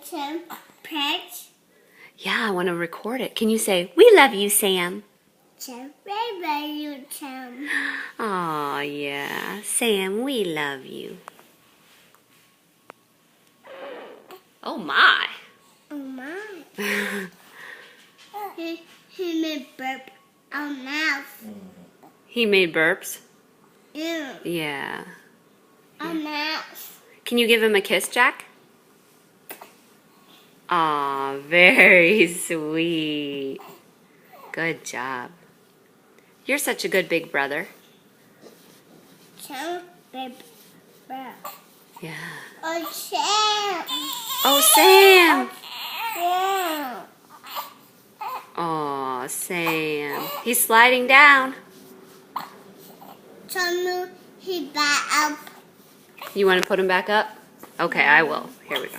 Sam, pet. Yeah, I want to record it. Can you say, "We love you, Sam"? Sam, where are you, Sam? Aw, yeah. Sam, we love you. Oh, my. Oh my. He made burp our mouth. He made burps? Ew. Yeah. Our mouth. Can you give him a kiss, Jack? Aw, very sweet. Good job. You're such a good big brother. Sam, babe, burp. Yeah. Oh, Sam. Oh, Sam. Sam. Aw, Sam. He's sliding down. Sam, he back up. You want to put him back up? Okay, I will. Here we go.